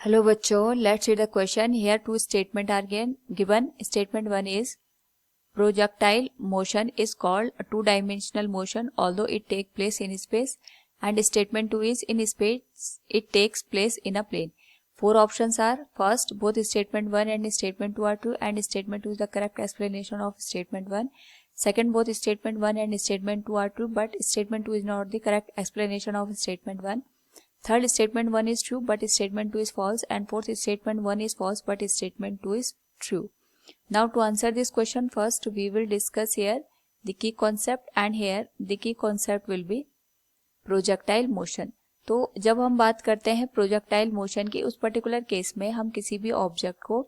Hello बच्चों, let's read the question. Here two statements are given. Statement 1 is projectile motion is called a two-dimensional motion although it takes place in space, and statement 2 is in space it takes place in a plane. Four options are: first, both statement 1 and statement 2 are true and statement 2 is the correct explanation of statement 1. Second, both statement 1 and statement 2 are true but statement 2 is not the correct explanation of statement 1. Third, statement 1 is true but statement 2 is false, and fourth, statement 1 is false but statement 2 is true. Now to answer this question, first we will discuss here the key concept, and here the key concept will be projectile motion. तो जब हम बात करते हैं projectile motion की, उस particular case में हम किसी भी ऑब्जेक्ट को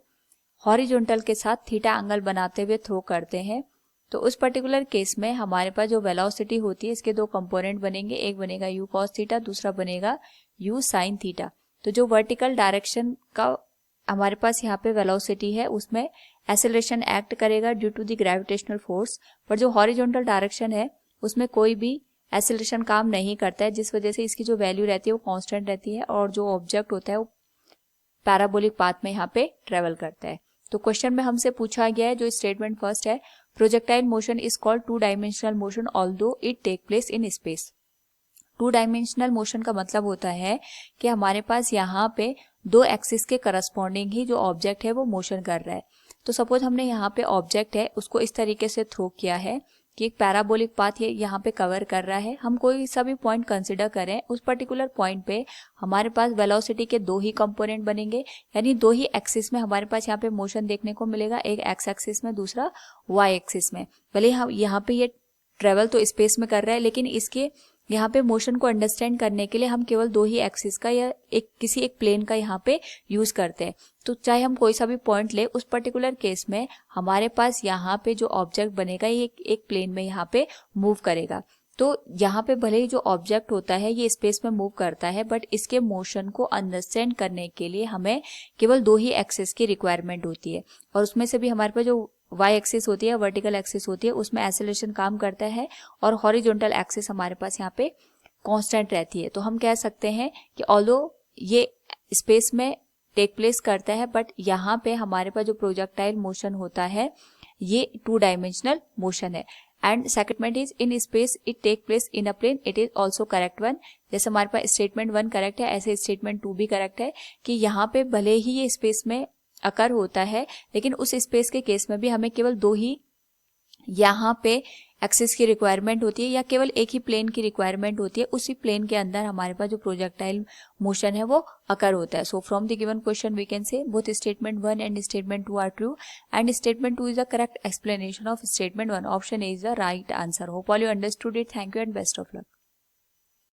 हॉरिजॉन्टल के साथ थीटा एंगल बनाते हुए थ्रो करते हैं. तो उस पर्टिकुलर केस में हमारे पास जो वेलोसिटी होती है, इसके दो कंपोनेंट बनेंगे. एक बनेगा यू कॉस थीटा, दूसरा बनेगा यू साइन थीटा. तो जो वर्टिकल डायरेक्शन का हमारे पास यहाँ पे वेलोसिटी है, उसमें एक्सेलरेशन एक्ट करेगा due to the gravitational force. पर जो हॉरिजॉन्टल डायरेक्शन है उसमें कोई भी एक्सेलरेशन काम नहीं करता है, जिस वजह से इसकी जो वैल्यू रहती है वो कांस्टेंट रहती है और जो ऑब्जेक्ट होता है वो पैराबोलिक पाथ में यहाँ पे ट्रेवल करता है. तो क्वेश्चन में हमसे पूछा गया है, जो स्टेटमेंट फर्स्ट है, projectile motion is called two dimensional motion although it take place in space. Two dimensional motion का मतलब होता है कि हमारे पास यहाँ पे दो एक्सिस के करस्पॉन्डिंग ही जो ऑब्जेक्ट है वो मोशन कर रहा है. तो सपोज हमने यहाँ पे ऑब्जेक्ट है उसको इस तरीके से थ्रो किया है कि एक पैराबोलिक पाथ ये यहाँ पे कवर कर रहा है. हम कोई सा भी पॉइंट कंसिडर करें, उस पर्टिकुलर पॉइंट पे हमारे पास वेलोसिटी के दो ही कंपोनेंट बनेंगे, यानी दो ही एक्सिस में हमारे पास यहाँ पे मोशन देखने को मिलेगा, एक एक्स एक्सिस में, दूसरा वाई एक्सिस में. भले हम यहाँ पे ये ट्रेवल तो स्पेस में कर रहा है, लेकिन इसके यहाँ पे मोशन को अंडरस्टैंड करने के लिए हम केवल दो ही एक्सिस का या किसी एक प्लेन का यहाँ पे यूज करते हैं. तो चाहे हम कोई सा भी पॉइंट ले, उस पर्टिकुलर केस में हमारे पास यहाँ पे जो ऑब्जेक्ट बनेगा ये एक प्लेन में यहाँ पे मूव करेगा. तो यहाँ पे भले ही जो ऑब्जेक्ट होता है ये स्पेस में मूव करता है, बट इसके मोशन को अंडरस्टैंड करने के लिए हमें केवल दो ही एक्सिस की रिक्वायरमेंट होती है. और उसमें से भी हमारे पास जो वाई एक्सिस होती है, वर्टिकल एक्सिस होती है, उसमें एक्सेलरेशन काम करता है और हॉरिजॉन्टल एक्सिस हमारे पास यहाँ पे कांस्टेंट रहती है. तो हम कह सकते हैं कि ऑल्दो ये स्पेस में टेक प्लेस करता है, बट यहाँ पे हमारे पास जो प्रोजेक्टाइल मोशन होता है ये टू डायमेंशनल मोशन है. And second is in space it take place in a plane, it is also correct one. जैसे हमारे पास स्टेटमेंट 1 करेक्ट है, ऐसे स्टेटमेंट 2 भी करेक्ट है कि यहाँ पे भले ही ये स्पेस में अकर होता है, लेकिन उस स्पेस के केस में भी हमें केवल दो ही यहाँ पे एक्सिस की रिक्वायरमेंट होती है या केवल एक ही प्लेन की रिक्वायरमेंट होती है. उसी प्लेन के अंदर हमारे पास जो प्रोजेक्टाइल मोशन है वो अकर होता है. So from the given question we can say both statement 1 and statement 2 are true and statement 2 is the correct explanation of statement 1. Option A is the right answer. Hope all you understood it. Thank you and best of luck.